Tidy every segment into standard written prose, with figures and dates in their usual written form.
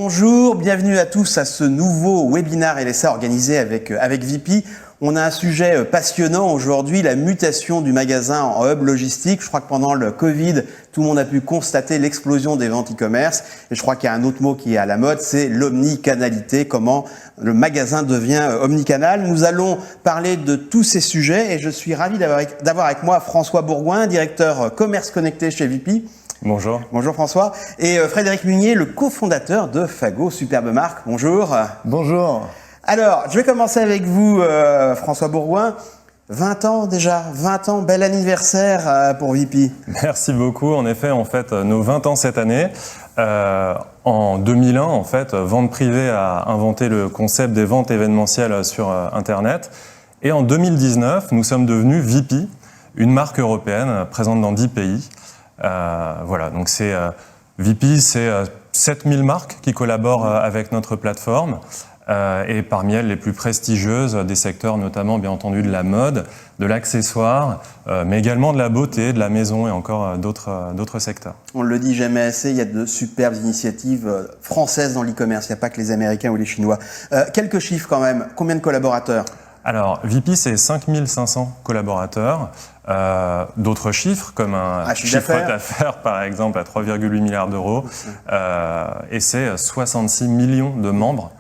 Bonjour, bienvenue à tous à ce nouveau webinaire LSA organisé avec VP. On a un sujet passionnant aujourd'hui, la mutation du magasin en hub logistique. Je crois que pendant le Covid, tout le monde a pu constater l'explosion des ventes e-commerce. Et je crois qu'il y a un autre mot qui est à la mode, c'est l'omnicanalité, comment le magasin devient omnicanal. Nous allons parler de tous ces sujets et je suis ravi d'avoir avec moi François Bourgoin, directeur commerce connecté chez VP. Bonjour. Bonjour François. Et Frédéric Munier, le cofondateur de Fago, superbe marque. Bonjour. Bonjour. Alors, je vais commencer avec vous, François Bourgoin. 20 ans déjà, 20 ans, bel anniversaire pour VP. Merci beaucoup. En effet, on fête nos 20 ans cette année. En 2001, en fait, Vente Privée a inventé le concept des ventes événementielles sur Internet. Et en 2019, nous sommes devenus VP, une marque européenne présente dans 10 pays. Voilà, donc VP, c'est 7000 marques qui collaborent avec notre plateforme. Et parmi elles, les plus prestigieuses des secteurs, notamment bien entendu de la mode, de l'accessoire, mais également de la beauté, de la maison et encore d'autres secteurs. On ne le dit jamais assez, il y a de superbes initiatives françaises dans l'e-commerce, il n'y a pas que les Américains ou les Chinois. Quelques chiffres quand même, combien de collaborateurs ? Alors, VP, c'est 5500 collaborateurs. D'autres chiffres, comme un chiffre d'affaires, par exemple, à 3,8 milliards d'euros. Et c'est 66 millions de membres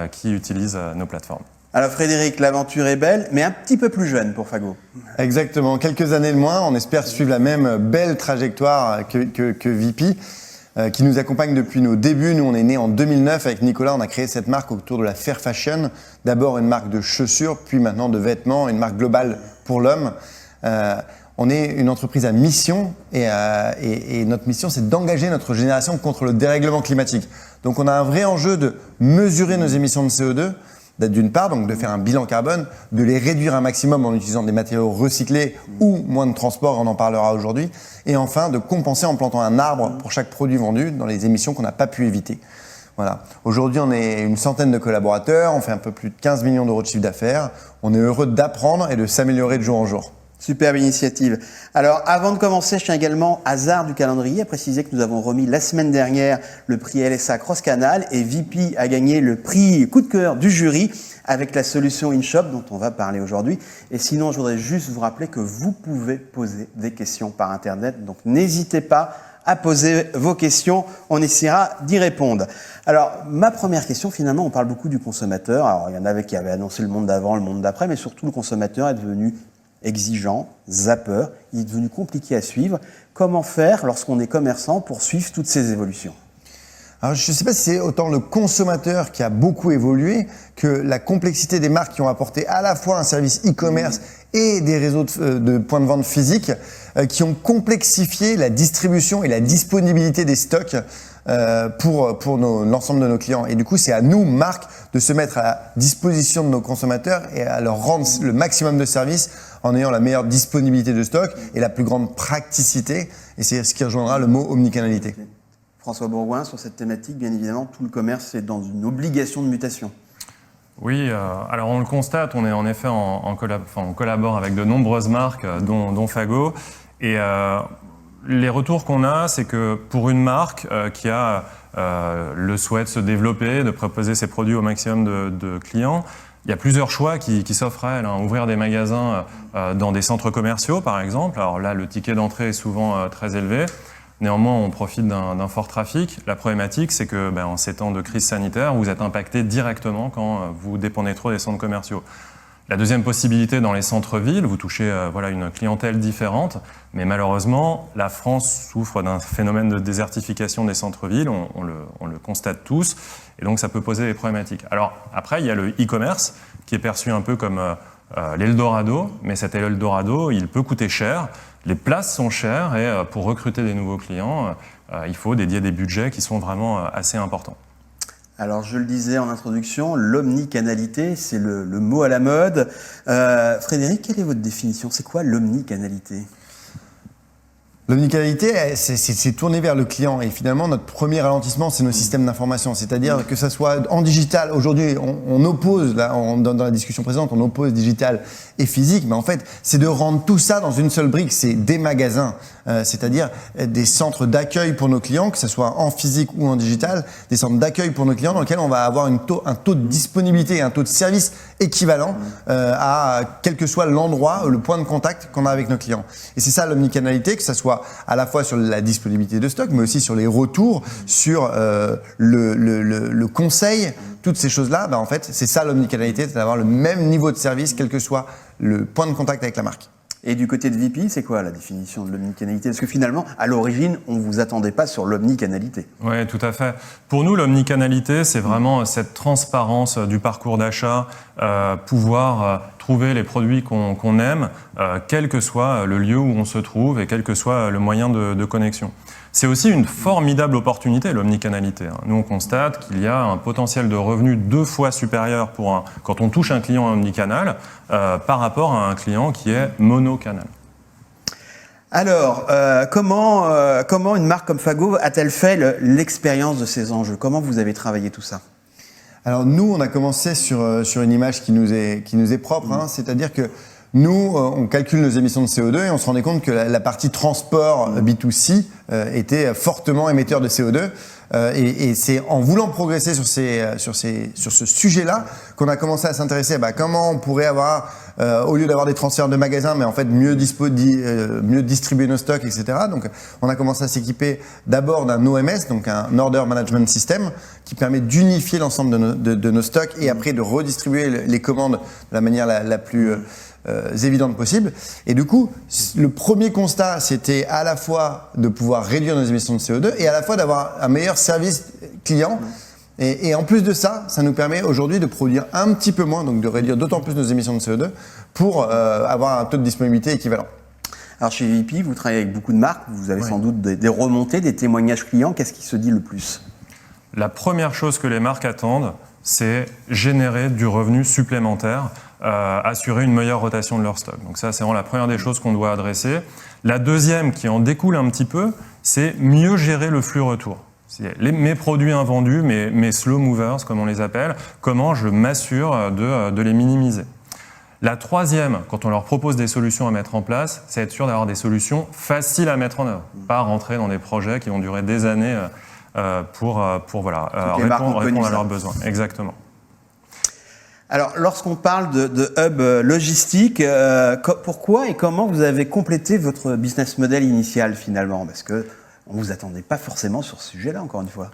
qui utilisent nos plateformes. Alors Frédéric, l'aventure est belle, mais un petit peu plus jeune pour Fago. Exactement, quelques années de moins. On espère suivre la même belle trajectoire que VP, qui nous accompagne depuis nos débuts. Nous, on est né en 2009 avec Nicolas. On a créé cette marque autour de la fair fashion. D'abord une marque de chaussures, puis maintenant de vêtements, une marque globale pour l'homme. On est une entreprise à mission et notre mission, c'est d'engager notre génération contre le dérèglement climatique. Donc, on a un vrai enjeu de mesurer nos émissions de CO2, d'une part, donc de faire un bilan carbone, de les réduire un maximum en utilisant des matériaux recyclés ou moins de transport, on en parlera aujourd'hui, et enfin de compenser en plantant un arbre pour chaque produit vendu dans les émissions qu'on n'a pas pu éviter. Voilà. Aujourd'hui, on est une centaine de collaborateurs, on fait un peu plus de 15 millions d'euros de chiffre d'affaires. On est heureux d'apprendre et de s'améliorer de jour en jour. Superbe initiative. Alors, avant de commencer, je tiens également, hasard du calendrier, à préciser que nous avons remis la semaine dernière le prix LSA Cross Canal et VP a gagné le prix coup de cœur du jury avec la solution InShop dont on va parler aujourd'hui. Et sinon, je voudrais juste vous rappeler que vous pouvez poser des questions par Internet, donc n'hésitez pas à poser vos questions, on essaiera d'y répondre. Alors, ma première question, finalement, on parle beaucoup du consommateur. Alors, il y en avait qui avaient annoncé le monde d'avant, le monde d'après, mais surtout le consommateur est devenu exigeant, zappeur, il est devenu compliqué à suivre. Comment faire lorsqu'on est commerçant pour suivre toutes ces évolutions ? Alors, je ne sais pas si c'est autant le consommateur qui a beaucoup évolué que la complexité des marques qui ont apporté à la fois un service e-commerce et des réseaux de points de vente physiques qui ont complexifié la distribution et la disponibilité des stocks pour l'ensemble de nos clients. Et du coup, c'est à nous, marques, de se mettre à la disposition de nos consommateurs et à leur rendre le maximum de services en ayant la meilleure disponibilité de stock et la plus grande praticité. Et c'est ce qui rejoindra le mot omnicanalité. François Bourgoin, sur cette thématique, bien évidemment, tout le commerce est dans une obligation de mutation. Oui, alors on le constate, on est en effet on collabore avec de nombreuses marques, dont Fago. Et les retours qu'on a, c'est que pour une marque qui a le souhait de se développer, de proposer ses produits au maximum de clients, il y a plusieurs choix qui s'offrent à elle. Ouvrir des magasins dans des centres commerciaux, par exemple. Alors là, le ticket d'entrée est souvent très élevé. Néanmoins, on profite d'un fort trafic. La problématique, c'est que en ces temps de crise sanitaire, vous êtes impacté directement quand vous dépendez trop des centres commerciaux. La deuxième possibilité, dans les centres-villes, vous touchez une clientèle différente, mais malheureusement, la France souffre d'un phénomène de désertification des centres-villes, on le constate tous, et donc ça peut poser des problématiques. Alors après, il y a le e-commerce, qui est perçu un peu comme l'Eldorado, mais cet Eldorado, il peut coûter cher, les places sont chères, et pour recruter des nouveaux clients, il faut dédier des budgets qui sont vraiment assez importants. Alors, je le disais en introduction, l'omnicanalité, c'est le mot à la mode. Frédéric, quelle est votre définition ? C'est quoi l'omnicanalité ? L'omnicanalité, c'est tourner vers le client. Et finalement, notre premier ralentissement, c'est nos systèmes d'information. C'est-à-dire que ça soit en digital. Aujourd'hui, on oppose, dans la discussion précédente, on oppose digital et physique. Mais en fait, c'est de rendre tout ça dans une seule brique. C'est des magasins c'est-à-dire des centres d'accueil pour nos clients, que ce soit en physique ou en digital, des centres d'accueil pour nos clients dans lesquels on va avoir un taux de disponibilité et un taux de service équivalent à quel que soit l'endroit, le point de contact qu'on a avec nos clients. Et c'est ça l'omnicanalité, que ce soit à la fois sur la disponibilité de stock, mais aussi sur les retours, sur le conseil, toutes ces choses-là, en fait, c'est ça l'omnicanalité, c'est d'avoir le même niveau de service, quel que soit le point de contact avec la marque. Et du côté de VP, c'est quoi la définition de l'omnicanalité? Parce que finalement, à l'origine, on ne vous attendait pas sur l'omnicanalité. Oui, tout à fait. Pour nous, l'omnicanalité, c'est vraiment cette transparence du parcours d'achat, pouvoir trouver les produits qu'on aime, quel que soit le lieu où on se trouve et quel que soit le moyen de connexion. C'est aussi une formidable opportunité, l'omnicanalité. Nous, on constate qu'il y a un potentiel de revenu 2 fois supérieur quand on touche un client omnicanal par rapport à un client qui est monocanal. Alors, comment une marque comme Fago a-t-elle fait l'expérience de ces enjeux? Comment vous avez travaillé tout ça? Alors nous, on a commencé sur une image qui nous est propre, c'est-à-dire que nous, on calcule nos émissions de CO2 et on se rendait compte que la partie transport B2C était fortement émetteur de CO2. Et c'est en voulant progresser sur ce sujet-là qu'on a commencé à s'intéresser à comment on pourrait avoir, au lieu d'avoir des transferts de magasins, mais en fait mieux distribuer nos stocks, etc. Donc on a commencé à s'équiper d'abord d'un OMS, donc un Order Management System, qui permet d'unifier l'ensemble de nos stocks et après de redistribuer les commandes de la manière la plus évidente possible. Et du coup, le premier constat, c'était à la fois de pouvoir réduire nos émissions de CO2 et à la fois d'avoir un meilleur service client. Et en plus de ça, ça nous permet aujourd'hui de produire un petit peu moins, donc de réduire d'autant plus nos émissions de CO2 pour avoir un taux de disponibilité équivalent. Alors chez VP, vous travaillez avec beaucoup de marques, vous avez sans doute des remontées, des témoignages clients. Qu'est-ce qui se dit le plus? La première chose que les marques attendent, c'est générer du revenu supplémentaire, assurer une meilleure rotation de leur stock. Donc ça, c'est vraiment la première des choses qu'on doit adresser. La deuxième, qui en découle un petit peu, c'est mieux gérer le flux retour. Mes produits invendus, mes slow movers, comme on les appelle, comment je m'assure de les minimiser. La troisième, quand on leur propose des solutions à mettre en place, c'est être sûr d'avoir des solutions faciles à mettre en œuvre, pas rentrer dans des projets qui vont durer des années pour répondre à leurs besoins. Exactement. Alors, lorsqu'on parle de hub logistique, pourquoi et comment vous avez complété votre business model initial finalement? Parce qu'on ne vous attendait pas forcément sur ce sujet-là, encore une fois.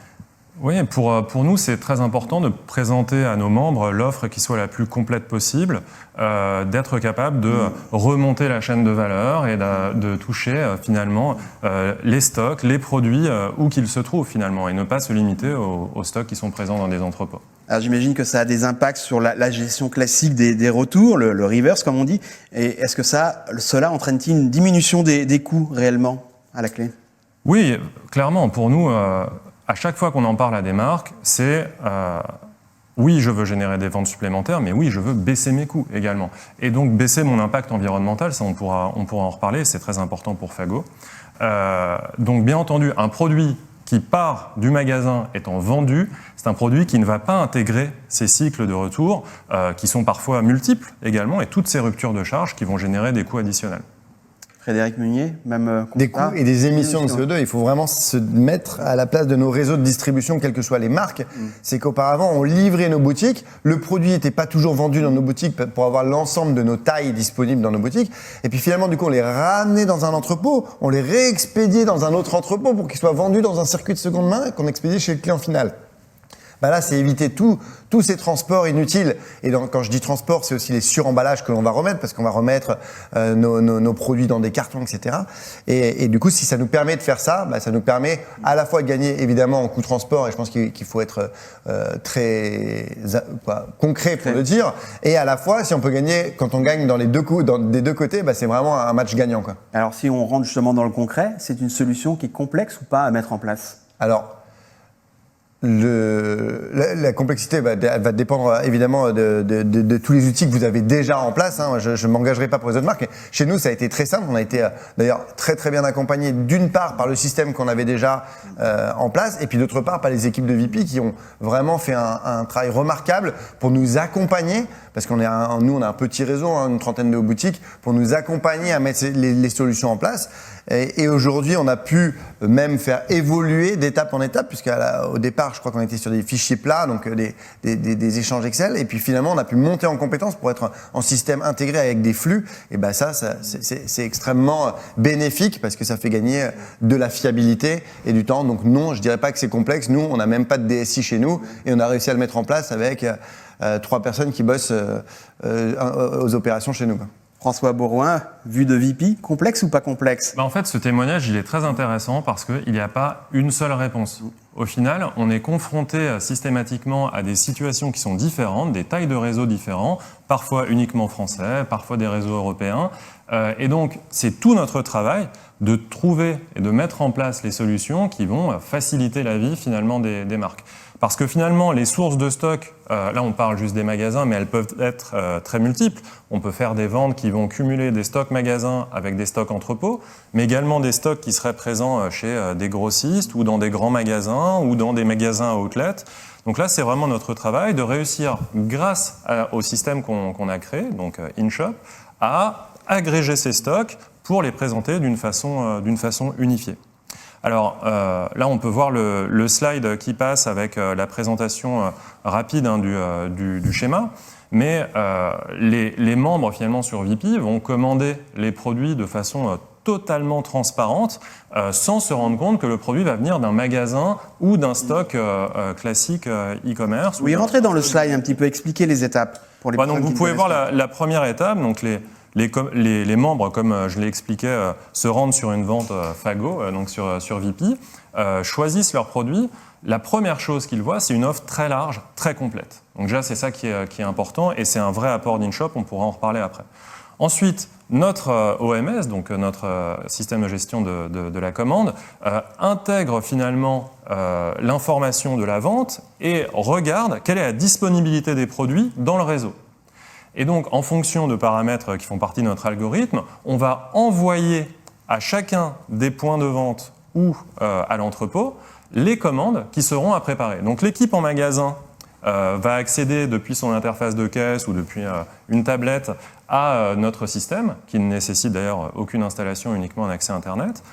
Oui, pour nous, c'est très important de présenter à nos membres l'offre qui soit la plus complète possible, d'être capable de remonter la chaîne de valeur et de toucher finalement les stocks, les produits où qu'ils se trouvent finalement, et ne pas se limiter aux stocks qui sont présents dans des entrepôts. Alors j'imagine que ça a des impacts sur la gestion classique des retours, le reverse comme on dit. Et est-ce que cela entraîne-t-il une diminution des coûts réellement à la clé? Oui, clairement. Pour nous, à chaque fois qu'on en parle à des marques, c'est oui, je veux générer des ventes supplémentaires, mais oui, je veux baisser mes coûts également. Et donc baisser mon impact environnemental, ça on pourra en reparler, c'est très important pour Fago. Donc bien entendu, un produit qui part du magasin étant vendu, c'est un produit qui ne va pas intégrer ces cycles de retour, qui sont parfois multiples également, et toutes ces ruptures de charge qui vont générer des coûts additionnels. Frédéric Meunier, même des coûts et des émissions de CO2, il faut vraiment se mettre à la place de nos réseaux de distribution, quelles que soient les marques. C'est qu'auparavant, on livrait nos boutiques, le produit n'était pas toujours vendu dans nos boutiques pour avoir l'ensemble de nos tailles disponibles dans nos boutiques. Et puis finalement, du coup, on les ramenait dans un entrepôt, on les réexpédiait dans un autre entrepôt pour qu'ils soient vendus dans un circuit de seconde main qu'on expédiait chez le client final. Là, c'est éviter tous ces transports inutiles. Et quand je dis transport, c'est aussi les suremballages que l'on va remettre, parce qu'on va remettre nos produits dans des cartons, etc. Et du coup, si ça nous permet de faire ça, ça nous permet à la fois de gagner évidemment en coût transport, et je pense qu'il faut être très concret pour le dire, et à la fois, si on peut gagner, quand on gagne des deux côtés, c'est vraiment un match gagnant, quoi. Alors, si on rentre justement dans le concret, c'est une solution qui est complexe ou pas à mettre en place? Alors, La complexité va dépendre évidemment de tous les outils que vous avez déjà en place. Hein. Je ne m'engagerai pas pour les autres marques. Mais chez nous, ça a été très simple. On a été d'ailleurs très très bien accompagnés d'une part par le système qu'on avait déjà en place et puis d'autre part par les équipes de VP qui ont vraiment fait un travail remarquable pour nous accompagner parce qu'on nous on a un petit réseau, hein, une trentaine de boutiques, pour nous accompagner à mettre les solutions en place. Et aujourd'hui, on a pu même faire évoluer d'étape en étape, puisqu'au départ, je crois qu'on était sur des fichiers plats, donc des échanges Excel. Et puis finalement, on a pu monter en compétences pour être en système intégré avec des flux. Et ben ça c'est extrêmement bénéfique parce que ça fait gagner de la fiabilité et du temps. Donc non, je dirais pas que c'est complexe. Nous, on n'a même pas de DSI chez nous et on a réussi à le mettre en place avec 3 personnes qui bossent aux opérations chez nous, quoi. François Bourrouin, vue de VP, complexe ou pas complexe? En fait, ce témoignage, il est très intéressant parce qu'il n'y a pas une seule réponse. Au final, on est confronté systématiquement à des situations qui sont différentes, des tailles de réseaux différents, parfois uniquement français, parfois des réseaux européens. Et donc, c'est tout notre travail de trouver et de mettre en place les solutions qui vont faciliter la vie finalement des marques. Parce que finalement, les sources de stock, là on parle juste des magasins, mais elles peuvent être très multiples. On peut faire des ventes qui vont cumuler des stocks magasins avec des stocks entrepôts, mais également des stocks qui seraient présents chez des grossistes ou dans des grands magasins ou dans des magasins à outlet. Donc là, c'est vraiment notre travail de réussir, grâce au système qu'on a créé, donc InShop, à agréger ces stocks pour les présenter d'une façon unifiée. Alors là, on peut voir le slide qui passe avec la présentation rapide du schéma, mais les membres finalement sur VP vont commander les produits de façon totalement transparente, sans se rendre compte que le produit va venir d'un magasin ou d'un stock classique e-commerce. Oui, rentrez dans le slide un petit peu, expliquer les étapes pour les personnes donc vous qui pouvez ne voir connaissent pas. la première étape, donc les membres, comme je l'ai expliqué, se rendent sur une vente Fago, donc sur VP, choisissent leurs produits. La première chose qu'ils voient, c'est une offre très large, très complète. Donc déjà, c'est ça qui est important et c'est un vrai apport d'InShop, on pourra en reparler après. Ensuite, notre OMS, donc notre système de gestion de la commande, intègre finalement l'information de la vente et regarde quelle est la disponibilité des produits dans le réseau. Et donc, en fonction de paramètres qui font partie de notre algorithme, on va envoyer à chacun des points de vente ou à l'entrepôt les commandes qui seront à préparer. Donc, l'équipe en magasin va accéder depuis son interface de caisse ou depuis une tablette à notre système, qui ne nécessite d'ailleurs aucune installation, uniquement un accès Internet,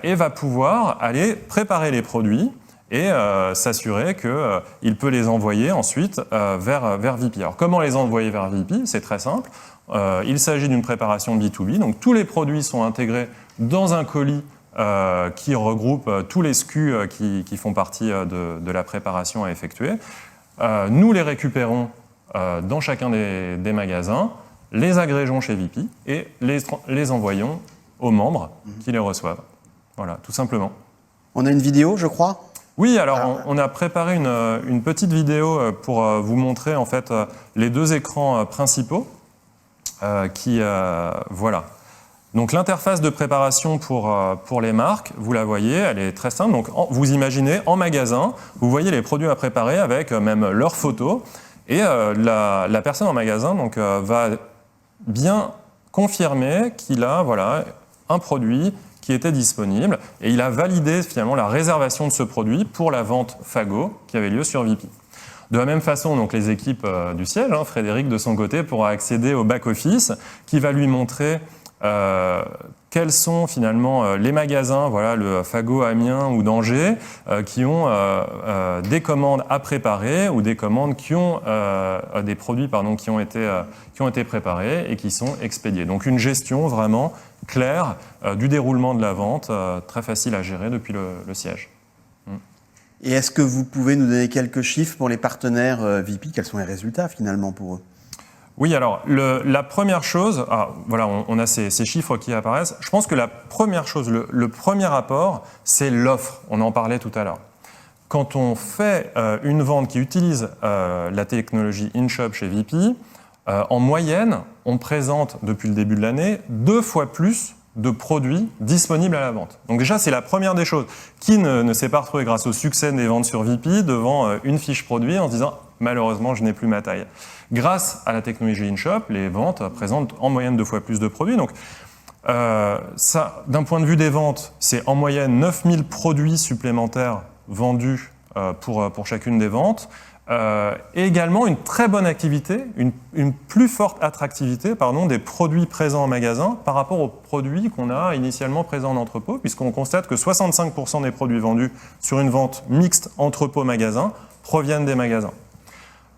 et va pouvoir aller préparer les produits et s'assurer qu'il peut les envoyer ensuite vers VP. Alors comment les envoyer vers VP? C'est très simple. Il s'agit d'une préparation B2B, donc tous les produits sont intégrés dans un colis qui regroupe tous les SKU qui font partie de la préparation à effectuer. Nous les récupérons dans chacun des magasins, les agrégeons chez VP et les envoyons aux membres qui les reçoivent. Voilà, tout simplement. On a une vidéo, je crois. Oui, alors on a préparé une petite vidéo pour vous montrer en fait les deux écrans principaux voilà. Donc l'interface de préparation pour les marques, vous la voyez, elle est très simple. Donc vous imaginez en magasin, vous voyez les produits à préparer avec même leurs photos et la personne en magasin donc va bien confirmer qu'il a un produit qui était disponible et il a validé finalement la réservation de ce produit pour la vente Fago qui avait lieu sur VP. De la même façon, donc, les équipes du siège, Frédéric de son côté pourra accéder au back-office qui va lui montrer quels sont finalement les magasins, le Fago Amiens ou d'Angers, qui ont des commandes à préparer ou des commandes qui ont des produits qui ont été préparés et qui sont expédiés. Donc une gestion vraiment claire du déroulement de la vente, très facile à gérer depuis le siège. Et est-ce que vous pouvez nous donner quelques chiffres pour les partenaires VP? Quels sont les résultats finalement pour eux? Oui, alors la première chose, on a ces chiffres qui apparaissent. Je pense que la première chose, le premier apport, c'est l'offre. On en parlait tout à l'heure. Quand on fait une vente qui utilise la technologie InShop chez VP, en moyenne, on présente depuis le début de l'année 2 fois plus de produits disponibles à la vente. Donc déjà, c'est la première des choses. Qui ne s'est pas retrouvé grâce au succès des ventes sur VP devant une fiche produit en se disant « malheureusement, je n'ai plus ma taille ». Grâce à la technologie InShop, les ventes présentent en moyenne 2 fois plus de produits. Donc ça, d'un point de vue des ventes, c'est en moyenne 9000 produits supplémentaires vendus pour chacune des ventes. Et également une très bonne activité, une plus forte attractivité des produits présents en magasin par rapport aux produits qu'on a initialement présents en entrepôt, puisqu'on constate que 65% des produits vendus sur une vente mixte entrepôt-magasin proviennent des magasins.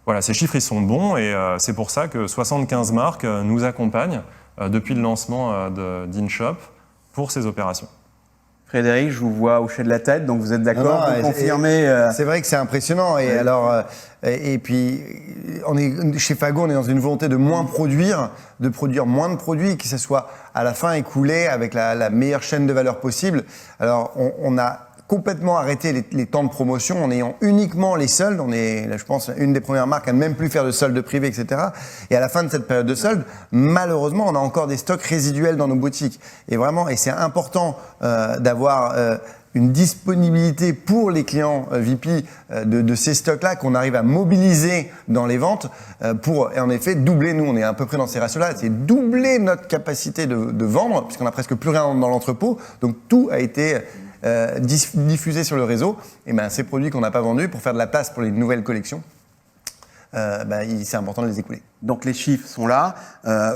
Voilà, ces chiffres ils sont bons et c'est pour ça que 75 marques nous accompagnent depuis le lancement d'InShop pour ces opérations. Frédéric, je vous vois hocher de la tête, donc vous êtes d'accord, vous confirmez C'est vrai que c'est impressionnant. Et, alors, et puis, chez Fago, on est dans une volonté de moins produire, de produire moins de produits, que ce soit à la fin écoulé avec la meilleure chaîne de valeur possible. Alors, on a complètement arrêté les temps de promotion en ayant uniquement les soldes. On est, là, je pense, une des premières marques à ne même plus faire de soldes privés, etc. Et à la fin de cette période de soldes, malheureusement, on a encore des stocks résiduels dans nos boutiques. Et vraiment, et c'est important d'avoir une disponibilité pour les clients VP de ces stocks-là qu'on arrive à mobiliser dans les ventes pour, et en effet, doubler, nous on est à peu près dans ces ratios-là, c'est doubler notre capacité de vendre, puisqu'on a presque plus rien dans l'entrepôt. Donc tout a été diffusé sur le réseau. Et ben, ces produits qu'on n'a pas vendus, pour faire de la place pour les nouvelles collections, c'est important de les écouler. Donc les chiffres sont là.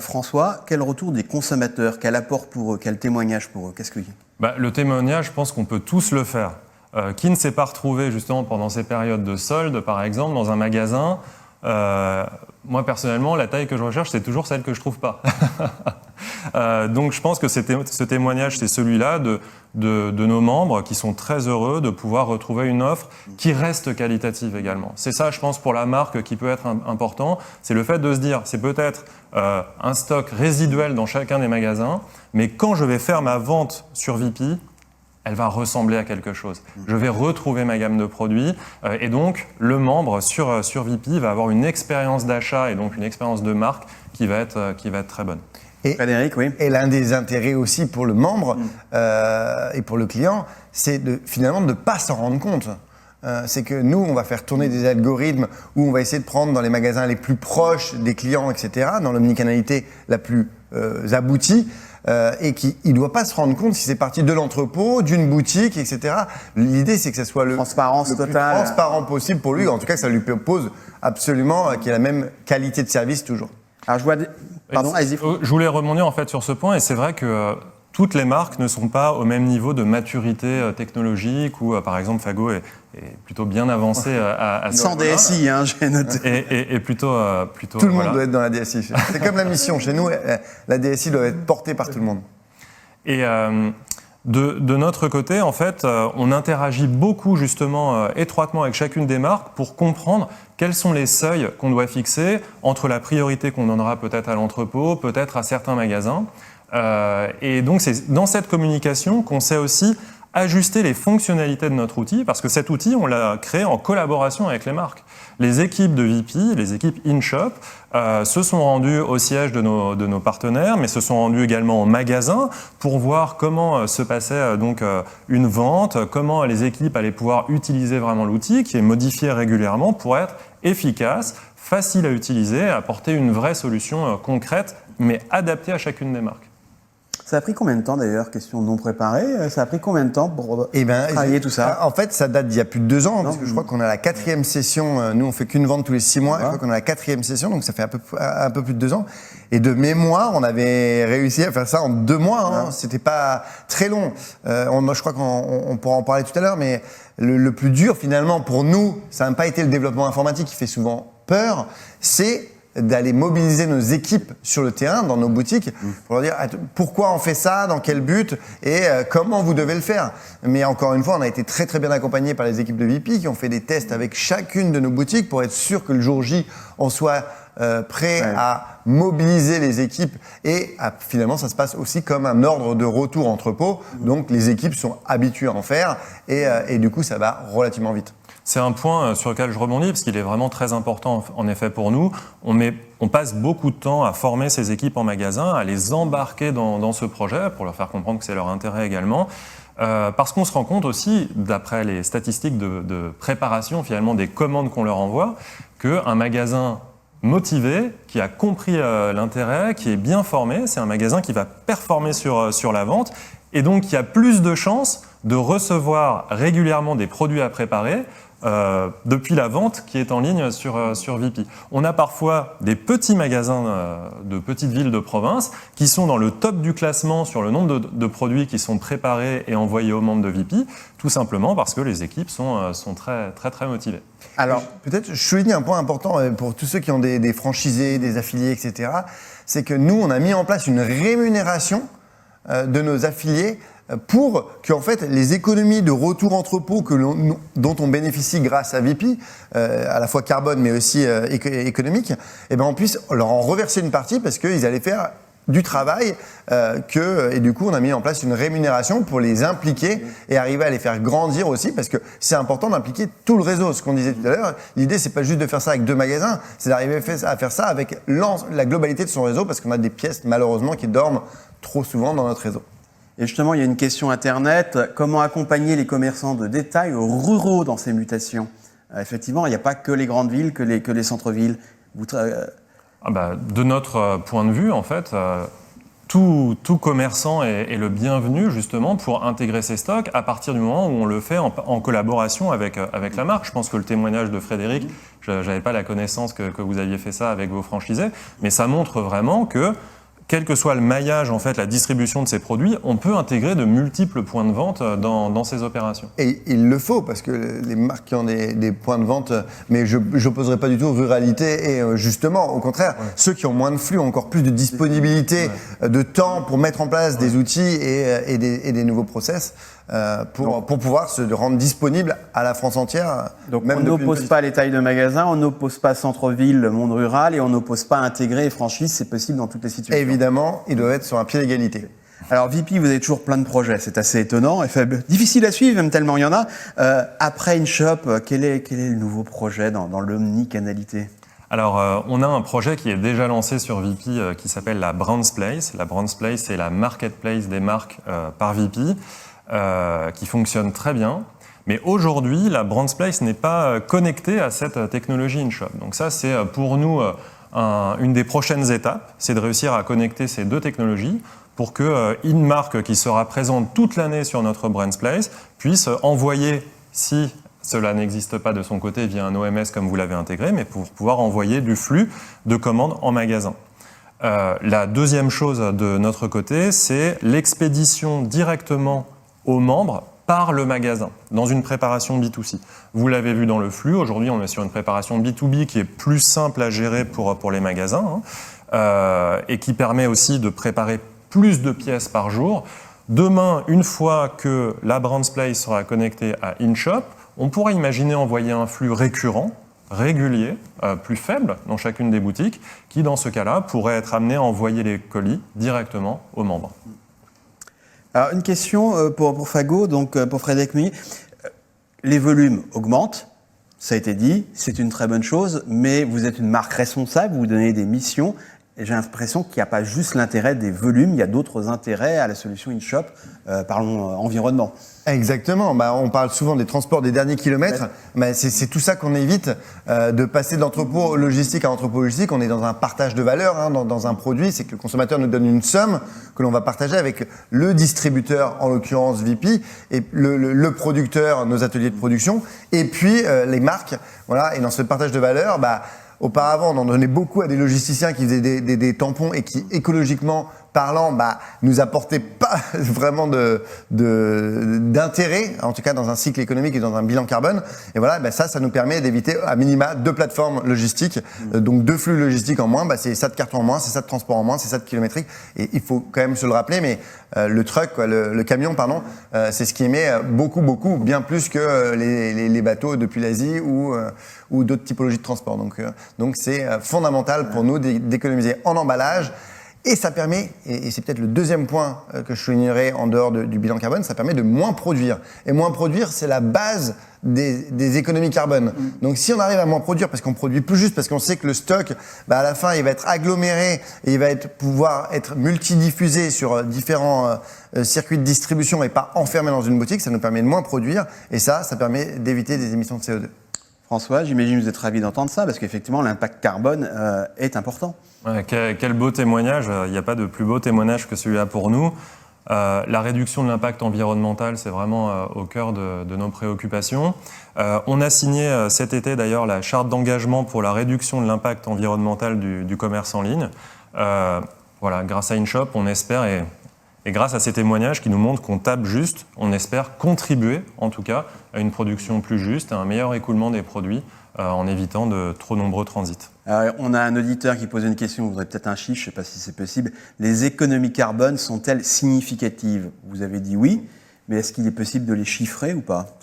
François, quel retour des consommateurs? Quel apport pour eux? Quel témoignage pour eux? Qu'est-ce qu'il y a? Le témoignage, je pense qu'on peut tous le faire. Qui ne s'est pas retrouvé justement pendant ces périodes de soldes, par exemple, dans un magasin? Moi, personnellement, la taille que je recherche, c'est toujours celle que je trouve pas. Donc, je pense que ce témoignage, c'est celui-là de nos membres qui sont très heureux de pouvoir retrouver une offre qui reste qualitative également. C'est ça, je pense, pour la marque qui peut être important. C'est le fait de se dire, c'est peut-être un stock résiduel dans chacun des magasins, mais quand je vais faire ma vente sur VP, elle va ressembler à quelque chose. Je vais retrouver ma gamme de produits et donc le membre sur VP va avoir une expérience d'achat et donc une expérience de marque qui va être très bonne. Frédéric, oui. Et l'un des intérêts aussi pour le membre et pour le client, c'est finalement de ne pas s'en rendre compte. C'est que nous, on va faire tourner des algorithmes où on va essayer de prendre dans les magasins les plus proches des clients, etc., dans l'omnicanalité la plus aboutie, et qu'il ne doit pas se rendre compte si c'est parti de l'entrepôt, d'une boutique, etc. L'idée, c'est que ça soit le plus transparent possible pour lui, en tout cas que ça lui propose absolument qu'il ait la même qualité de service toujours. Alors, je vois Pardon, allez-y. Je voulais rebondir en fait sur ce point, et c'est vrai que toutes les marques ne sont pas au même niveau de maturité technologique, où par exemple Fago est plutôt bien avancé à ce Sans DSI, j'ai noté. Et plutôt tout le monde doit être dans la DSI. C'est comme la mission. Chez nous, la DSI doit être portée par tout le monde. Et de notre côté, en fait, on interagit beaucoup justement étroitement avec chacune des marques pour comprendre quels sont les seuils qu'on doit fixer entre la priorité qu'on donnera peut-être à l'entrepôt, peut-être à certains magasins. Et donc, c'est dans cette communication qu'on sait aussi ajuster les fonctionnalités de notre outil, parce que cet outil, on l'a créé en collaboration avec les marques. Les équipes de VP, les équipes InShop, se sont rendues au siège de nos partenaires, mais se sont rendues également en magasin pour voir comment se passait donc une vente, comment les équipes allaient pouvoir utiliser vraiment l'outil, qui est modifié régulièrement pour être efficace, facile à utiliser, apporter une vraie solution concrète, mais adaptée à chacune des marques. Ça a pris combien de temps d'ailleurs, question non préparée, ça a pris combien de temps pour travailler tout ça? En fait, ça date d'il y a plus de 2 ans, parce que je crois qu'on a la 4e session, nous on fait qu'une vente tous les 6 mois, je crois qu'on a la 4e session, donc ça fait un peu plus de 2 ans. Et de mémoire, on avait réussi à faire ça en 2 mois, c'était pas très long. Je crois qu'on pourra en parler tout à l'heure, mais le plus dur finalement pour nous, ça n'a pas été le développement informatique qui fait souvent peur, c'est d'aller mobiliser nos équipes sur le terrain, dans nos boutiques, pour leur dire pourquoi on fait ça, dans quel but et comment vous devez le faire. Mais encore une fois, on a été très très bien accompagnés par les équipes de VP qui ont fait des tests avec chacune de nos boutiques pour être sûr que le jour J, on soit prêt à mobiliser les équipes et finalement ça se passe aussi comme un ordre de retour entrepôt. Donc les équipes sont habituées à en faire et du coup ça va relativement vite. C'est un point sur lequel je rebondis parce qu'il est vraiment très important en effet pour nous. On met on passe beaucoup de temps à former ces équipes en magasin, à les embarquer dans ce projet pour leur faire comprendre que c'est leur intérêt également. Parce qu'on se rend compte aussi, d'après les statistiques de préparation finalement des commandes qu'on leur envoie, qu'un magasin motivé, qui a compris l'intérêt, qui est bien formé, c'est un magasin qui va performer sur la vente et donc qui a plus de chances de recevoir régulièrement des produits à préparer depuis la vente qui est en ligne sur VP. On a parfois des petits magasins de petites villes de province qui sont dans le top du classement sur le nombre de produits qui sont préparés et envoyés aux membres de VP, tout simplement parce que les équipes sont très, très, très motivées. Alors, peut-être, je souligne un point important pour tous ceux qui ont des franchisés, des affiliés, etc. C'est que nous, on a mis en place une rémunération de nos affiliés pour que en fait, les économies de retour entrepôt dont on bénéficie grâce à VP, à la fois carbone mais aussi économique, eh ben, on puisse leur en reverser une partie parce qu'ils allaient faire du travail et du coup on a mis en place une rémunération pour les impliquer et arriver à les faire grandir aussi parce que c'est important d'impliquer tout le réseau. Ce qu'on disait tout à l'heure, l'idée c'est pas juste de faire ça avec 2 magasins, c'est d'arriver à faire ça avec la globalité de son réseau parce qu'on a des pièces malheureusement qui dorment trop souvent dans notre réseau. Et justement, il y a une question Internet. Comment accompagner les commerçants de détail ruraux dans ces mutations ? Effectivement, il n'y a pas que les grandes villes, que les centres-villes. De notre point de vue, en fait, tout commerçant est le bienvenu justement pour intégrer ses stocks à partir du moment où on le fait en collaboration avec la marque. Je pense que le témoignage de Frédéric, je n'avais pas la connaissance que vous aviez fait ça avec vos franchisés, mais ça montre vraiment que quel que soit le maillage, en fait, la distribution de ces produits, on peut intégrer de multiples points de vente dans ces opérations. Et il le faut, parce que les marques qui ont des points de vente, mais je n'opposerai pas du tout ruralité et justement, au contraire, ceux qui ont moins de flux ont encore plus de disponibilité, de temps pour mettre en place des outils et des nouveaux process pour pouvoir se rendre disponible à la France entière. Donc on n'oppose pas les tailles de magasins, on n'oppose pas centre-ville, monde rural et on n'oppose pas intégrer et franchise, c'est possible dans toutes les situations. Évidemment, ils doivent être sur un pied d'égalité. Alors VP, vous avez toujours plein de projets, c'est assez étonnant et difficile à suivre, même tellement il y en a. Après InShop, quel est le nouveau projet dans l'omnicanalité ? Alors, on a un projet qui est déjà lancé sur VP qui s'appelle la Brands Place. La Brands Place, c'est la marketplace des marques par VP qui fonctionne très bien. Mais aujourd'hui, la Brands Place n'est pas connectée à cette technologie InShop. Donc ça, c'est pour nous une des prochaines étapes, c'est de réussir à connecter ces deux technologies pour qu'une marque qui sera présente toute l'année sur notre Brands Place puisse envoyer, si cela n'existe pas de son côté via un OMS comme vous l'avez intégré, mais pour pouvoir envoyer du flux de commandes en magasin. La deuxième chose de notre côté, c'est l'expédition directement aux membres par le magasin, dans une préparation B2C. Vous l'avez vu dans le flux, aujourd'hui on est sur une préparation B2B qui est plus simple à gérer pour les magasins et qui permet aussi de préparer plus de pièces par jour. Demain, une fois que la Brands Place sera connectée à InShop, on pourra imaginer envoyer un flux récurrent, régulier, plus faible dans chacune des boutiques, qui dans ce cas-là pourrait être amené à envoyer les colis directement aux membres. Alors une question pour Fago, donc pour Frédéric Meunier. Les volumes augmentent, ça a été dit, c'est une très bonne chose, mais vous êtes une marque responsable, vous donnez des missions. Et j'ai l'impression qu'il n'y a pas juste l'intérêt des volumes, il y a d'autres intérêts à la solution InShop, parlons environnement. Exactement, on parle souvent des transports des derniers kilomètres, mais c'est tout ça qu'on évite, de passer d'entrepôt logistique à entrepôt logistique. On est dans un partage de valeur, dans un produit, c'est que le consommateur nous donne une somme que l'on va partager avec le distributeur, en l'occurrence VP, et le producteur, nos ateliers de production, et puis les marques. Voilà. Et dans ce partage de valeur, auparavant, on en donnait beaucoup à des logisticiens qui faisaient des tampons et qui, écologiquement parlant, nous apportaient pas vraiment d'intérêt, en tout cas dans un cycle économique et dans un bilan carbone. Et voilà, ça nous permet d'éviter à minima 2 plateformes logistiques, donc 2 flux logistiques en moins. C'est ça de carton en moins, c'est ça de transport en moins, c'est ça de kilométrique. Et il faut quand même se le rappeler, mais le truck, le camion, c'est ce qui émet beaucoup, bien plus que les bateaux depuis l'Asie ou d'autres typologies de transport. Donc c'est fondamental pour nous d'économiser en emballage Et ça permet, et c'est peut-être le deuxième point que je soulignerai en dehors du bilan carbone, ça permet de moins produire. Et moins produire, c'est la base des économies carbone. Donc si on arrive à moins produire, parce qu'on produit plus juste, parce qu'on sait que le stock, à la fin, il va être aggloméré et il va pouvoir être multidiffusé sur différents circuits de distribution et pas enfermé dans une boutique, ça nous permet de moins produire. Et ça permet d'éviter des émissions de CO2. François, j'imagine que vous êtes ravi d'entendre ça, parce qu'effectivement, l'impact carbone est important. Ouais, quel beau témoignage. Il n'y a pas de plus beau témoignage que celui-là pour nous. La réduction de l'impact environnemental, c'est vraiment au cœur de nos préoccupations. On a signé cet été d'ailleurs la charte d'engagement pour la réduction de l'impact environnemental du commerce en ligne. Voilà, grâce à InShop, on espère, et grâce à ces témoignages qui nous montrent qu'on tape juste, on espère contribuer en tout cas à une production plus juste, à un meilleur écoulement des produits en évitant de trop nombreux transits. Alors, on a un auditeur qui pose une question, vous voudrez peut-être un chiffre, je ne sais pas si c'est possible. Les économies carbone sont-elles significatives? Vous avez dit oui, mais est-ce qu'il est possible de les chiffrer ou pas?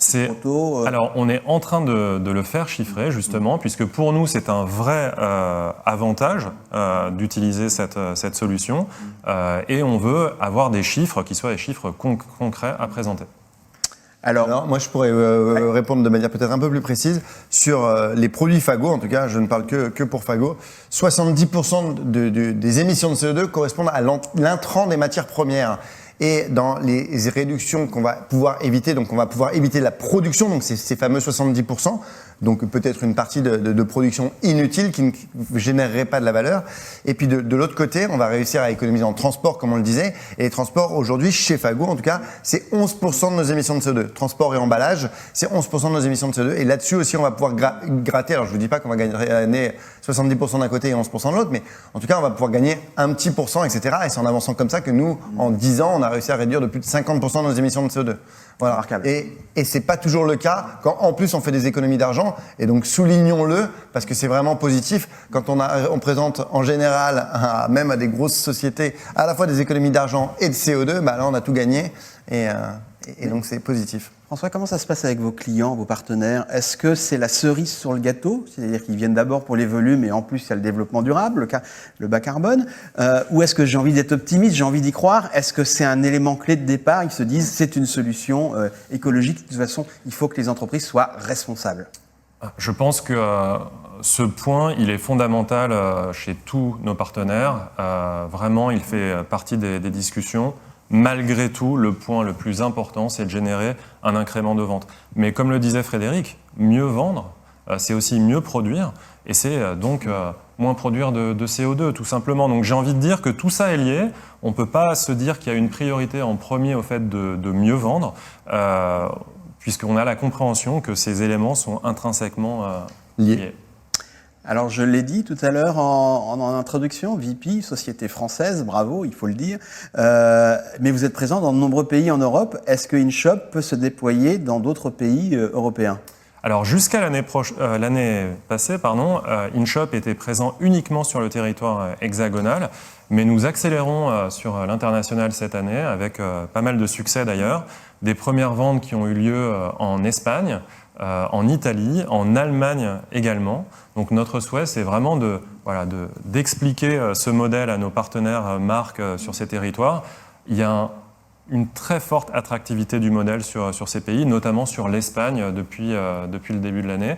Alors, on est en train de le faire chiffrer, justement, puisque pour nous, c'est un vrai avantage d'utiliser cette solution, et on veut avoir des chiffres qui soient des chiffres concrets à présenter. Alors, moi, je pourrais répondre de manière peut-être un peu plus précise sur les produits Fago. En tout cas, je ne parle que pour Fago. 70% des émissions de CO2 correspondent à l'intrant des matières premières. Et dans les réductions qu'on va pouvoir éviter, donc on va pouvoir éviter la production, donc ces fameux 70%, donc peut-être une partie de production inutile qui ne générerait pas de la valeur. Et puis de l'autre côté, on va réussir à économiser en transport, comme on le disait. Et les transports, aujourd'hui, chez Fago, en tout cas, c'est 11% de nos émissions de CO2. Transport et emballage, c'est 11% de nos émissions de CO2. Et là-dessus aussi, on va pouvoir gratter. Alors, je ne vous dis pas qu'on va gagner 70% d'un côté et 11% de l'autre, mais en tout cas, on va pouvoir gagner un petit pourcent, etc. Et c'est en avançant comme ça que nous, en 10 ans, on a réussi à réduire de plus de 50% de nos émissions de CO2. Voilà. Et c'est pas toujours le cas quand en plus on fait des économies d'argent. Et donc soulignons-le parce que c'est vraiment positif quand on présente en général même à des grosses sociétés à la fois des économies d'argent et de CO2. Là on a tout gagné et donc c'est positif. François, comment ça se passe avec vos clients, vos partenaires? Est-ce que c'est la cerise sur le gâteau? C'est-à-dire qu'ils viennent d'abord pour les volumes et en plus il y a le développement durable, le bas carbone? Ou est-ce que j'ai envie d'être optimiste, j'ai envie d'y croire? Est-ce que c'est un élément clé de départ? Ils se disent c'est une solution écologique. De toute façon, il faut que les entreprises soient responsables. Je pense que ce point, il est fondamental chez tous nos partenaires. Vraiment, il fait partie des discussions. Malgré tout, le point le plus important, c'est de générer un incrément de vente. Mais comme le disait Frédéric, mieux vendre, c'est aussi mieux produire, et c'est donc moins produire de CO2, tout simplement. Donc j'ai envie de dire que tout ça est lié. On ne peut pas se dire qu'il y a une priorité en premier au fait de mieux vendre, puisqu'on a la compréhension que ces éléments sont intrinsèquement liés. Alors, je l'ai dit tout à l'heure en introduction, VP, société française, bravo, il faut le dire. Mais vous êtes présent dans de nombreux pays en Europe. Est-ce que InShop peut se déployer dans d'autres pays européens? Alors, jusqu'à l'année passée, InShop était présent uniquement sur le territoire hexagonal, mais nous accélérons sur l'international cette année, avec pas mal de succès d'ailleurs. Des premières ventes qui ont eu lieu en Espagne, en Italie, en Allemagne également. Donc notre souhait, c'est vraiment d'expliquer ce modèle à nos partenaires marques sur ces territoires. Il y a une très forte attractivité du modèle sur ces pays, notamment sur l'Espagne depuis le début de l'année.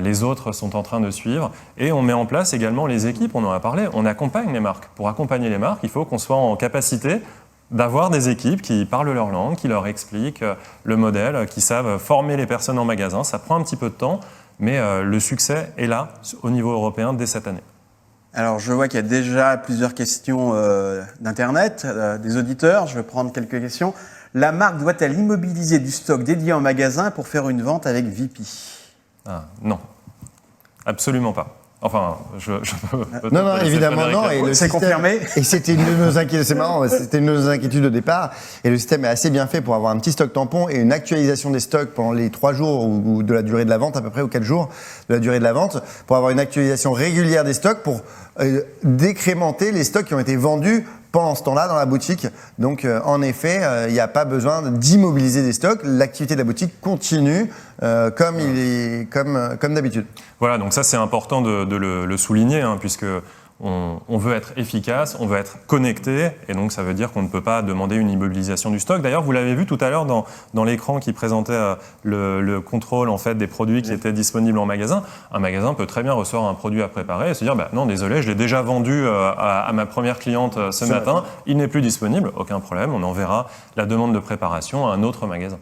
Les autres sont en train de suivre. Et on met en place également les équipes, on en a parlé, on accompagne les marques. Pour accompagner les marques, il faut qu'on soit en capacité d'avoir des équipes qui parlent leur langue, qui leur expliquent le modèle, qui savent former les personnes en magasin. Ça prend un petit peu de temps, mais le succès est là, au niveau européen, dès cette année. Alors, je vois qu'il y a déjà plusieurs questions d'Internet, des auditeurs. Je vais prendre quelques questions. La marque doit-elle immobiliser du stock dédié en magasin pour faire une vente avec VP? Non, absolument pas. Enfin, non, évidemment non. Et c'est confirmé. Et c'était une de nos inquiétudes. C'est marrant, c'était une de nos inquiétudes au départ. Et le système est assez bien fait pour avoir un petit stock tampon et une actualisation des stocks pendant les 3 jours ou de la durée de la vente à peu près, ou 4 jours de la durée de la vente, pour avoir une actualisation régulière des stocks, pour décrémenter les stocks qui ont été vendus pendant ce temps-là dans la boutique. Donc en effet, il n'y a pas besoin d'immobiliser des stocks. L'activité de la boutique continue comme d'habitude. Voilà, donc ça c'est important de le souligner, puisque On veut être efficace, on veut être connecté, et donc ça veut dire qu'on ne peut pas demander une immobilisation du stock. D'ailleurs, vous l'avez vu tout à l'heure dans l'écran qui présentait le contrôle en fait, des produits qui étaient disponibles en magasin. Un magasin peut très bien recevoir un produit à préparer et se dire bah, « non, désolé, je l'ai déjà vendu à ma première cliente ce matin, il n'est plus disponible, aucun problème, on enverra la demande de préparation à un autre magasin. »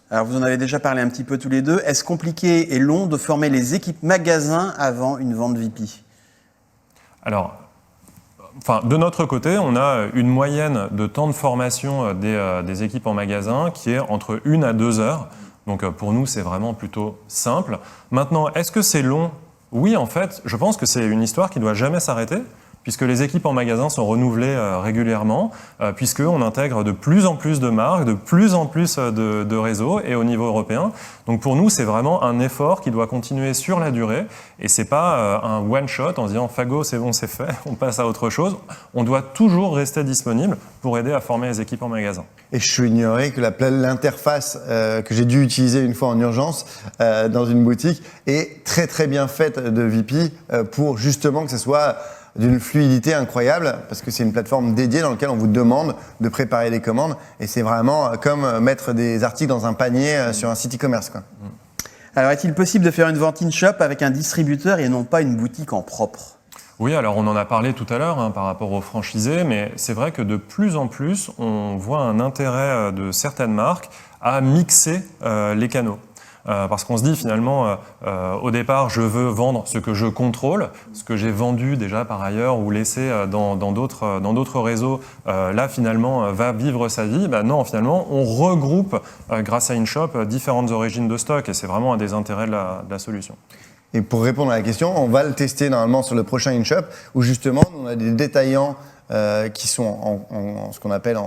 Alors, vous en avez déjà parlé un petit peu tous les deux. Est-ce compliqué et long de former les équipes magasins avant une vente VP ? Alors, de notre côté, on a une moyenne de temps de formation des équipes en magasin qui est entre 1 à 2 heures. Donc pour nous, c'est vraiment plutôt simple. Maintenant, est-ce que c'est long ? Oui, en fait, je pense que c'est une histoire qui ne doit jamais s'arrêter, puisque les équipes en magasin sont renouvelées régulièrement, puisqu'on intègre de plus en plus de marques, de plus en plus de réseaux, et au niveau européen. Donc pour nous, c'est vraiment un effort qui doit continuer sur la durée, et c'est pas un one-shot en se disant « Fago, c'est bon, c'est fait, on passe à autre chose ». On doit toujours rester disponible pour aider à former les équipes en magasin. Et je suis ignoré que l'interface que j'ai dû utiliser une fois en urgence dans une boutique est très très bien faite de VP pour justement que ce soit d'une fluidité incroyable, parce que c'est une plateforme dédiée dans laquelle on vous demande de préparer les commandes, et c'est vraiment comme mettre des articles dans un panier sur un site e-commerce, quoi. Alors, est-il possible de faire une vente in-shop avec un distributeur et non pas une boutique en propre ? Oui, alors on en a parlé tout à l'heure par rapport aux franchisés, mais c'est vrai que de plus en plus, on voit un intérêt de certaines marques à mixer les canaux. Parce qu'on se dit finalement, au départ, je veux vendre ce que je contrôle, ce que j'ai vendu déjà par ailleurs ou laissé dans d'autres réseaux, là finalement va vivre sa vie. Ben non, finalement, on regroupe grâce à InShop différentes origines de stock, et c'est vraiment un des intérêts de la solution. Et pour répondre à la question, on va le tester normalement sur le prochain InShop, où justement on a des détaillants qui sont en ce qu'on appelle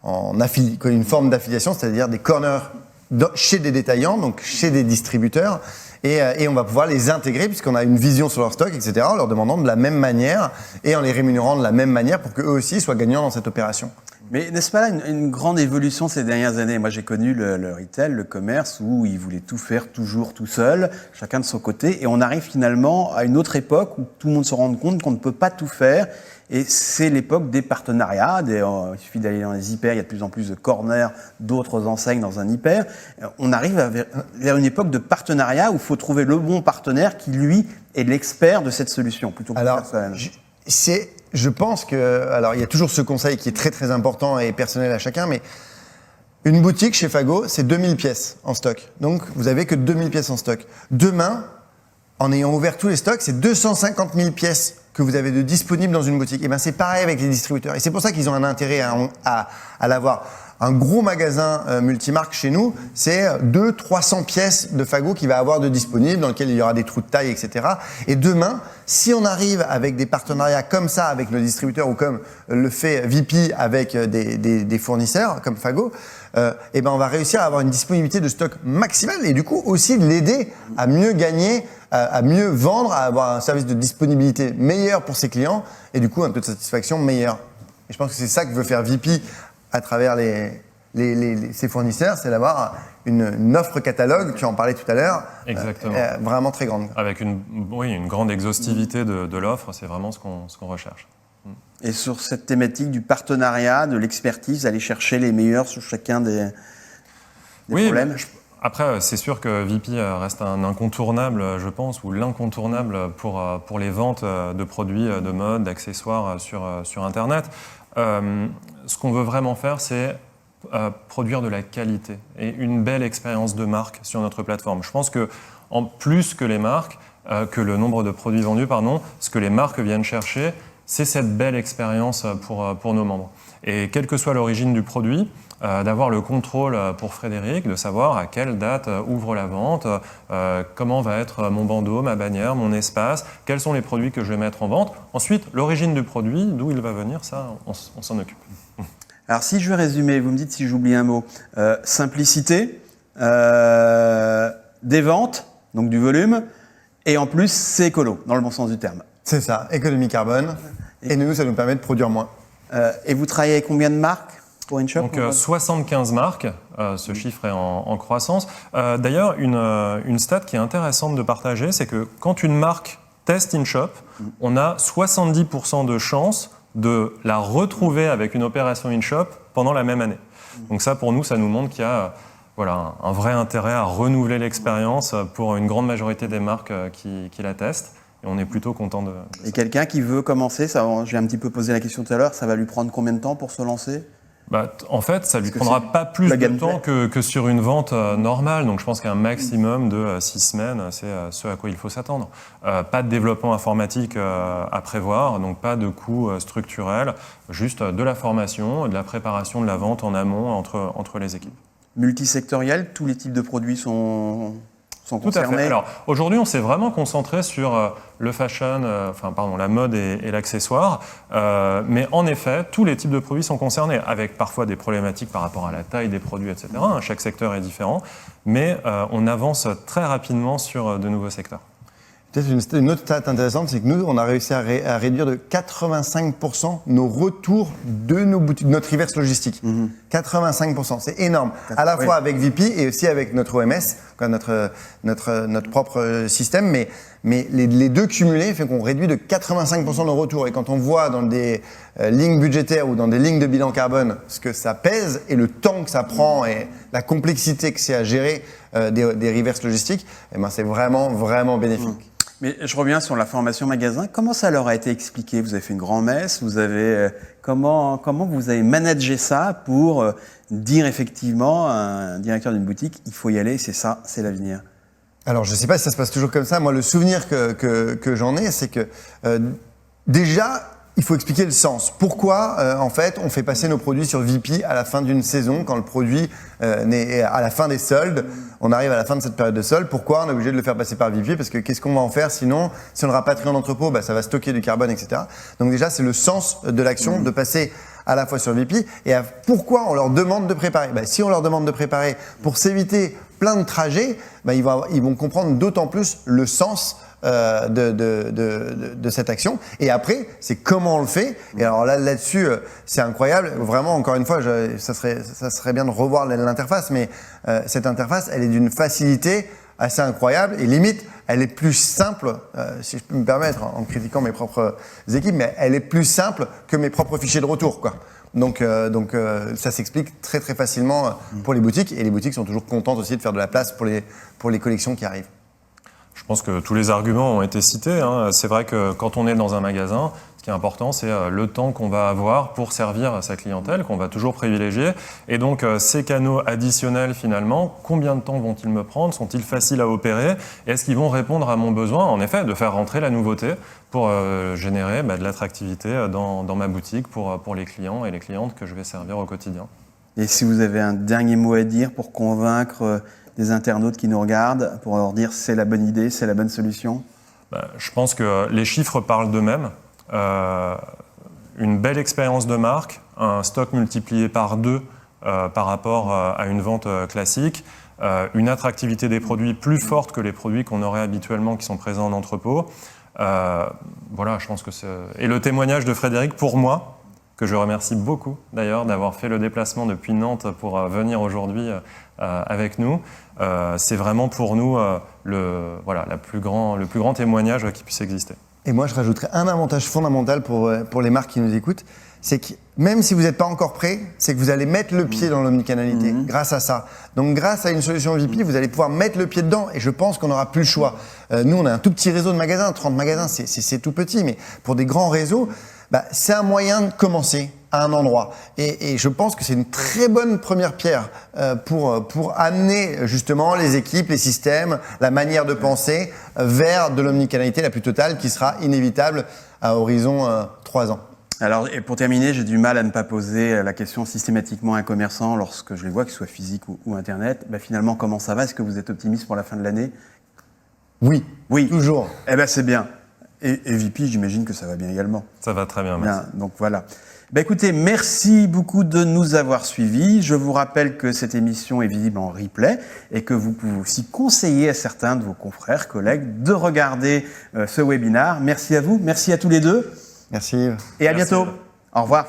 une forme d'affiliation, c'est-à-dire des corners chez des détaillants, donc chez des distributeurs, et on va pouvoir les intégrer puisqu'on a une vision sur leur stock, etc., en leur demandant de la même manière et en les rémunérant de la même manière pour qu'eux aussi soient gagnants dans cette opération. Mais n'est-ce pas là une grande évolution ces dernières années ? Moi, j'ai connu le retail, le commerce, où ils voulaient tout faire toujours tout seul, chacun de son côté, et on arrive finalement à une autre époque où tout le monde se rend compte qu'on ne peut pas tout faire. Et c'est l'époque des partenariats. Il suffit d'aller dans les hyper, il y a de plus en plus de corners, d'autres enseignes dans un hyper. On arrive vers une époque de partenariat où il faut trouver le bon partenaire qui, lui, est l'expert de cette solution, plutôt que Alors, faire ça. je pense que... Alors, il y a toujours ce conseil qui est très très important et personnel à chacun, mais une boutique chez Fago, c'est 2000 pièces en stock. Donc, vous avez que 2000 pièces en stock. Demain, en ayant ouvert tous les stocks, c'est 250 000 pièces que vous avez de disponibles dans une boutique. Et bien c'est pareil avec les distributeurs. Et c'est pour ça qu'ils ont un intérêt à l'avoir. Un gros magasin multimarque chez nous, c'est 200-300 pièces de Fago qu'il va avoir de disponibles, dans lesquelles il y aura des trous de taille, etc. Et demain, si on arrive avec des partenariats comme ça avec nos distributeurs ou comme le fait VP avec des fournisseurs comme Fago, et ben on va réussir à avoir une disponibilité de stock maximale et du coup aussi de l'aider à mieux gagner, à mieux vendre, à avoir un service de disponibilité meilleur pour ses clients et du coup un taux de satisfaction meilleur. Et je pense que c'est ça que veut faire VP à travers ses fournisseurs, c'est d'avoir une offre catalogue, tu en parlais tout à l'heure, vraiment très grande. Avec une grande exhaustivité de l'offre, c'est vraiment ce qu'on recherche. Et sur cette thématique du partenariat, de l'expertise, aller chercher les meilleurs sur chacun des problèmes. Après, c'est sûr que VP reste un incontournable, je pense, ou l'incontournable pour les ventes de produits de mode, d'accessoires sur Internet. Ce qu'on veut vraiment faire, c'est produire de la qualité et une belle expérience de marque sur notre plateforme. Je pense que, en plus que les marques, que le nombre de produits vendus, ce que les marques viennent chercher, c'est cette belle expérience pour nos membres. Et quelle que soit l'origine du produit, d'avoir le contrôle pour Frédéric, de savoir à quelle date ouvre la vente, comment va être mon bandeau, ma bannière, mon espace, quels sont les produits que je vais mettre en vente. Ensuite, l'origine du produit, d'où il va venir, ça, on s'en occupe. Alors si je veux résumer, vous me dites si j'oublie un mot, simplicité, des ventes, donc du volume, et en plus c'est écolo, dans le bon sens du terme. C'est ça, économie carbone, et nous, ça nous permet de produire moins. Et vous travaillez avec combien de marques pour InShop? Donc 75 marques, ce chiffre est en croissance. D'ailleurs, une stat qui est intéressante de partager, c'est que quand une marque test in-shop, on a 70% de chances de la retrouver avec une opération in-shop pendant la même année. Donc ça, pour nous, ça nous montre qu'il y a un vrai intérêt à renouveler l'expérience pour une grande majorité des marques qui la testent. Et on est plutôt content de ça. Et quelqu'un qui veut commencer, j'ai un petit peu posé la question tout à l'heure, ça va lui prendre combien de temps pour se lancer ? En fait, ça ne lui prendra pas plus de temps que sur une vente normale. Donc je pense qu'un maximum de 6 semaines, c'est ce à quoi il faut s'attendre. Pas de développement informatique à prévoir, donc pas de coûts structurels, juste de la formation, de la préparation de la vente en amont entre les équipes. Multisectoriel, tous les types de produits sont concernés. Tout à fait. Alors aujourd'hui, on s'est vraiment concentré sur le fashion, la mode et l'accessoire. Mais en effet, tous les types de produits sont concernés, avec parfois des problématiques par rapport à la taille des produits, etc. Chaque secteur est différent, mais on avance très rapidement sur de nouveaux secteurs. Peut-être une autre stat intéressante, c'est que nous, on a réussi à réduire de 85% nos retours de nos boutiques, notre reverse logistique. 85%, c'est énorme. À la fois avec VP et aussi avec notre OMS, notre propre système, mais les deux cumulés fait qu'on réduit de 85% nos retours. Et quand on voit dans des lignes budgétaires ou dans des lignes de bilan carbone ce que ça pèse et le temps que ça prend et la complexité que c'est à gérer des reverse logistiques, c'est vraiment, vraiment bénéfique. Mais je reviens sur la formation magasin. Comment ça leur a été expliqué ? Vous avez fait une grand-messe, comment vous avez managé ça pour dire effectivement à un directeur d'une boutique, il faut y aller, c'est ça, c'est l'avenir ? Alors, je ne sais pas si ça se passe toujours comme ça. Moi, le souvenir que j'en ai, c'est que déjà, il faut expliquer le sens. Pourquoi, en fait, on fait passer nos produits sur VP à la fin d'une saison, quand le produit est à la fin des soldes, on arrive à la fin de cette période de soldes. Pourquoi on est obligé de le faire passer par VP ? Parce que qu'est-ce qu'on va en faire sinon ? Si on le rapatrie en entrepôt, ça va stocker du carbone, etc. Donc déjà, c'est le sens de l'action de passer à la fois sur VP. Et pourquoi on leur demande de préparer ? Si on leur demande de préparer pour s'éviter plein de trajets, ils vont comprendre d'autant plus le sens de cette action. Et après, c'est comment on le fait. Et alors là-dessus, c'est incroyable. Vraiment, encore une fois, ça serait bien de revoir l'interface, mais cette interface, elle est d'une facilité assez incroyable et limite, elle est plus simple, si je peux me permettre, en critiquant mes propres équipes, mais elle est plus simple que mes propres fichiers de retour, quoi. Donc ça s'explique très très facilement pour les boutiques, et les boutiques sont toujours contentes aussi de faire de la place pour les collections qui arrivent. Je pense que tous les arguments ont été cités. C'est vrai que quand on est dans un magasin, ce qui est important, c'est le temps qu'on va avoir pour servir sa clientèle, qu'on va toujours privilégier. Et donc, ces canaux additionnels, finalement, combien de temps vont-ils me prendre ? Sont-ils faciles à opérer ? Et est-ce qu'ils vont répondre à mon besoin, en effet, de faire rentrer la nouveauté pour générer de l'attractivité dans ma boutique pour les clients et les clientes que je vais servir au quotidien ? Et si vous avez un dernier mot à dire pour convaincre des internautes qui nous regardent, pour leur dire c'est la bonne idée, c'est la bonne solution ? Je pense que les chiffres parlent d'eux-mêmes. Une belle expérience de marque, un stock multiplié par 2 par rapport à une vente classique, une attractivité des produits plus forte que les produits qu'on aurait habituellement qui sont présents en entrepôt. Je pense que c'est... Et le témoignage de Frédéric, pour moi, que je remercie beaucoup d'ailleurs d'avoir fait le déplacement depuis Nantes pour venir aujourd'hui avec nous. C'est vraiment pour nous le plus grand témoignage qui puisse exister. Et moi, je rajouterais un avantage fondamental pour les marques qui nous écoutent, c'est que même si vous n'êtes pas encore prêt, c'est que vous allez mettre le pied dans l'omnicanalité grâce à ça. Donc grâce à une solution VP, vous allez pouvoir mettre le pied dedans, et je pense qu'on n'aura plus le choix. Nous, on a un tout petit réseau de magasins, 30 magasins, c'est tout petit, mais pour des grands réseaux, c'est un moyen de commencer à un endroit. Et je pense que c'est une très bonne première pierre pour amener justement les équipes, les systèmes, la manière de penser vers de l'omnicanalité la plus totale qui sera inévitable à horizon 3 ans. Alors, et pour terminer, j'ai du mal à ne pas poser la question systématiquement à un commerçant lorsque je les vois, qu'ils soient physiques ou Internet. Finalement, comment ça va ? Est-ce que vous êtes optimiste pour la fin de l'année ? Oui, toujours. C'est bien. Et VP, j'imagine que ça va bien également. Ça va très bien, merci. Donc voilà. Écoutez, merci beaucoup de nous avoir suivis. Je vous rappelle que cette émission est visible en replay et que vous pouvez aussi conseiller à certains de vos confrères, collègues, de regarder ce webinaire. Merci à vous, merci à tous les deux. Merci Yves. Et à bientôt. Au revoir.